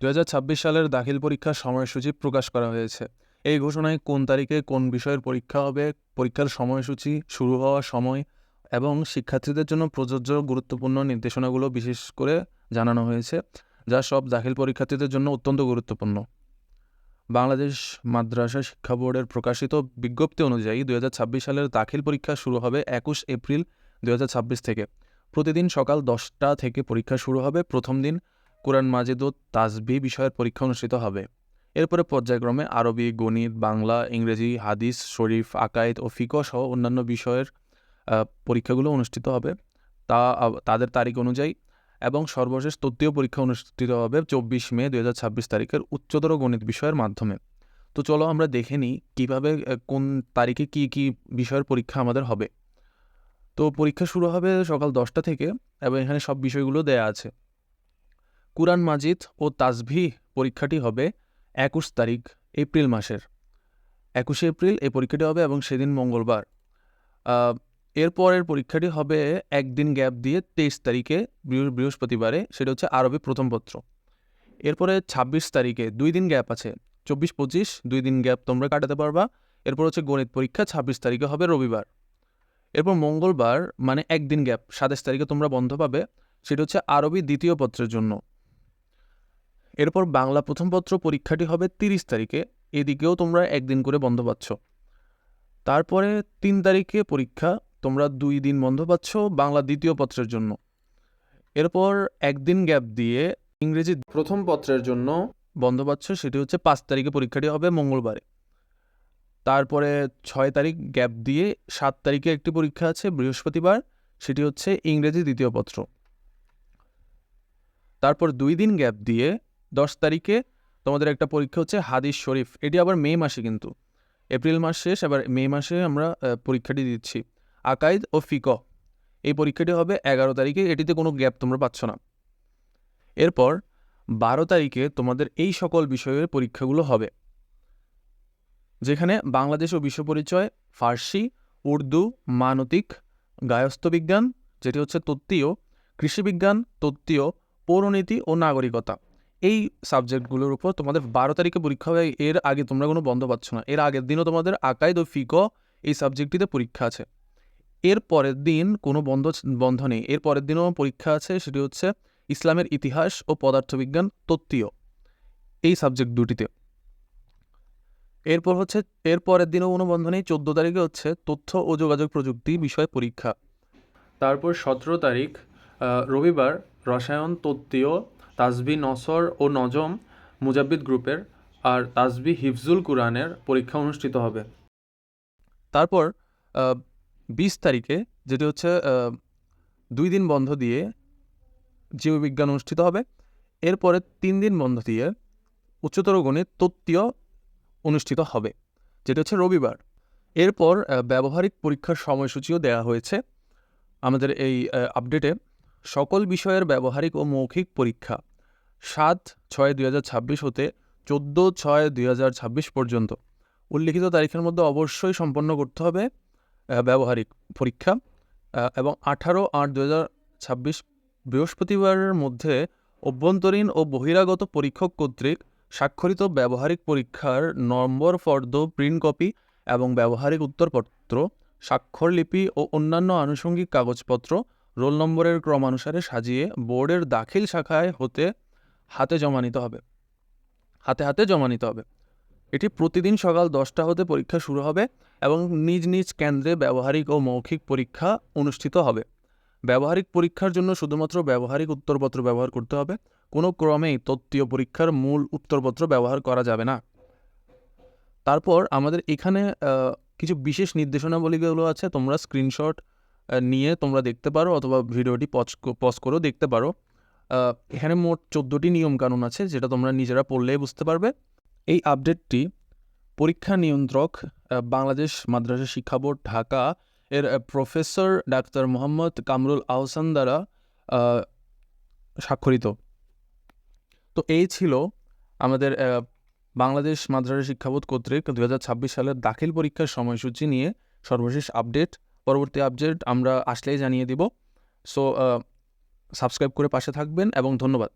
2026 সালের দাখিল পরীক্ষার সময়সূচি প্রকাশ করা হয়েছে। এই ঘোষণায় কোন তারিখে কোন বিষয়ের পরীক্ষা হবে, পরীক্ষার সময়সূচি, শুরু হওয়ার সময় এবং শিক্ষার্থীদের জন্য প্রযোজ্য গুরুত্বপূর্ণ নির্দেশনাগুলো বিশেষ করে জানানো হয়েছে, যা সব দাখিল পরীক্ষার্থীদের জন্য অত্যন্ত গুরুত্বপূর্ণ। বাংলাদেশ মাদ্রাসা শিক্ষা বোর্ডের প্রকাশিত বিজ্ঞপ্তি অনুযায়ী 2026 সালের দাখিল পরীক্ষা শুরু হবে 21 এপ্রিল 2026 থেকে। প্রতিদিন সকাল 10টা থেকে পরীক্ষা শুরু হবে। প্রথম দিন কোরআন মাজিদ ও তাসবিহ বিষয়ের পরীক্ষা অনুষ্ঠিত হবে। এরপরে পর্যায়ক্রমে আরবি, গণিত, বাংলা, ইংরেজি, হাদিস শরীফ, আকায়েদ ও ফিকহ সহ অন্যান্য বিষয়ের পরীক্ষাগুলো অনুষ্ঠিত হবে তাদের তারিখ অনুযায়ী। এবং সর্বশেষ তৃতীয় পরীক্ষা অনুষ্ঠিত হবে 24 মে 2026 তারিখের উচ্চতর গণিত বিষয়ের মাধ্যমে। তো চলো আমরা দেখে নিই কীভাবে কোন তারিখে কি কি বিষয়ের পরীক্ষা আমাদের হবে। তো পরীক্ষা শুরু হবে সকাল 10টা থেকে এবং এখানে সব বিষয়গুলো দেয়া আছে। কুরআন মাজিদ ও তাসবিহ পরীক্ষাটি হবে 21 তারিখ এপ্রিল মাসের 21 এপ্রিল এই পরীক্ষাটি হবে এবং সেদিন মঙ্গলবার। এরপরের পরীক্ষাটি হবে একদিন গ্যাপ দিয়ে 23 তারিখে বৃহস্পতিবারে, সেটা হচ্ছে আরবি প্রথম পত্র। এরপরে 26 তারিখে 2 দিন গ্যাপ আছে, 24-25 2 দিন গ্যাপ তোমরা কাটাতে পারবা। এরপর হচ্ছে গণিত পরীক্ষা 26 তারিখে হবে রবিবার। এরপর মঙ্গলবার মানে একদিন গ্যাপ 27 তারিখে তোমরা বন্ধ পাবে, সেটা হচ্ছে আরবি দ্বিতীয় পত্রের জন্য। এরপর বাংলা প্রথম পত্র পরীক্ষাটি হবে 30 তারিখে, এদিকেও তোমরা একদিন করে বন্ধ পাচ্ছ। তারপরে 3 তারিখে পরীক্ষা, তোমরা 2 দিন বন্ধ পাচ্ছ বাংলা দ্বিতীয় পত্রের জন্য। এরপর একদিন গ্যাপ দিয়ে ইংরেজি প্রথম পত্রের জন্য বন্ধ পাচ্ছ, সেটি হচ্ছে 5 তারিখে পরীক্ষাটি হবে মঙ্গলবারে। তারপরে 6 তারিখ গ্যাপ দিয়ে 7 তারিখে একটি পরীক্ষা আছে বৃহস্পতিবার, সেটি হচ্ছে ইংরেজি দ্বিতীয় পত্র। তারপর 2 দিন গ্যাপ দিয়ে 10 তারিখে তোমাদের একটা পরীক্ষা হচ্ছে হাদিস শরীফ, এটি আবার মে মাসে, কিন্তু এপ্রিল মাস শেষ, এবার মে মাসে আমরা পরীক্ষাটি দিচ্ছি। আকাইদ ও ফিকহ এই পরীক্ষাটি হবে 11 তারিখে, এটিতে কোনো গ্যাপ তোমরা পাচ্ছ না। এরপর 12 তারিখে তোমাদের এই সকল বিষয়ের পরীক্ষাগুলো হবে, যেখানে বাংলাদেশ ও বিশ্ব পরিচয়, ফার্সি, উর্দু, মানবিক, গায়স্থ বিজ্ঞান যেটি হচ্ছে তত্ত্বীয়, কৃষিবিজ্ঞান, তত্ত্বীয়, পৌরনীতি ও নাগরিকতা, এই সাবজেক্টগুলোর উপর তোমাদের 12 তারিখে পরীক্ষা হবে। এর আগে তোমরা কোনো বন্ধ পাচ্ছ না, এর আগের দিনও তোমাদের আকাইদ ও ফিকহ এই সাবজেক্টটিতে পরীক্ষা আছে। এর পরের দিন কোনো বন্ধ নেই, এর পরের দিনও পরীক্ষা আছে, সেটি হচ্ছে ইসলামের ইতিহাস ও পদার্থবিজ্ঞান তত্ত্বীয়, এই সাবজেক্ট দুটিতে। এরপর হচ্ছে এর পরের দিনও কোনো বন্ধ নেই, 14 তারিখে হচ্ছে তথ্য ও যোগাযোগ প্রযুক্তি বিষয় পরীক্ষা। তারপর 17 তারিখ রবিবার রসায়ন তত্ত্বীয়, তাসবিহ নসর ও নজম মুজাব্বিদ গ্রুপের আর তাসবিহ হিফজুল কুরআনের পরীক্ষা অনুষ্ঠিত হবে। তারপর 20 তারিখে যেটি হচ্ছে 2 দিন বন্ধ দিয়ে জীববিজ্ঞান অনুষ্ঠিত হবে। এরপরে 3 দিন বন্ধ দিয়ে উচ্চতর গণিত তত্ত্বীয় অনুষ্ঠিত হবে, যেটা হচ্ছে রবিবার। এরপর ব্যবহারিক পরীক্ষার সময়সূচিও দেওয়া হয়েছে আমাদের এই আপডেটে। সকল বিষয়ের ব্যবহারিক ও মৌখিক পরীক্ষা 7/6/2026 হতে 14/6/2026 পর্যন্ত উল্লিখিত তারিখের মধ্যে অবশ্যই সম্পন্ন করতে হবে ব্যবহারিক পরীক্ষা, এবং 18/8/2026 বৃহস্পতিবারের মধ্যে অভ্যন্তরীণ ও বহিরাগত পরীক্ষক কর্তৃক স্বাক্ষরিত ব্যবহারিক পরীক্ষার নম্বর ফর্দ, প্রিন্ট কপি এবং ব্যবহারিক উত্তরপত্র, স্বাক্ষরলিপি ও অন্যান্য আনুষঙ্গিক কাগজপত্র রোল নম্বরের ক্রমানুসারে সাজিয়ে বোর্ডের দাখিল শাখায় হাতে জমা নিতে হবে। এটি প্রতিদিন সকাল 10টা হতে পরীক্ষা শুরু হবে এবং নিজ নিজ কেন্দ্রে ব্যবহারিক ও মৌখিক পরীক্ষা অনুষ্ঠিত হবে। ব্যবহারিক পরীক্ষার জন্য শুধুমাত্র ব্যবহারিক উত্তরপত্র ব্যবহার করতে হবে, কোনো ক্রমেই তত্ত্বীয় পরীক্ষার মূল উত্তরপত্র ব্যবহার করা যাবে না। তারপর আমাদের এখানে কিছু বিশেষ নির্দেশনাবলীগুলো আছে, তোমরা স্ক্রিনশট নিয়ে তোমরা দেখতে পারো অথবা ভিডিওটি পজ করেও দেখতে পারো। এখানে মোট 14টি নিয়মকানুন আছে, যেটা তোমরা নিজেরা পড়লেই বুঝতে পারবে। এই আপডেটটি পরীক্ষা নিয়ন্ত্রক বাংলাদেশ মাদ্রাসা শিক্ষা বোর্ড ঢাকা এর প্রফেসর ডাক্তার মোহাম্মদ কামরুল আহসান দ্বারা স্বাক্ষরিত। তো এই ছিল আমাদের বাংলাদেশ মাদ্রাসা শিক্ষা বোর্ড কর্তৃক 2026 সালের দাখিল পরীক্ষার সময়সূচি নিয়ে সর্বশেষ আপডেট। পরবর্তী আপডেট আমরা আসলেই জানিয়ে দিব। সো সাবস্ক্রাইব করে পাশে থাকবেন এবং ধন্যবাদ।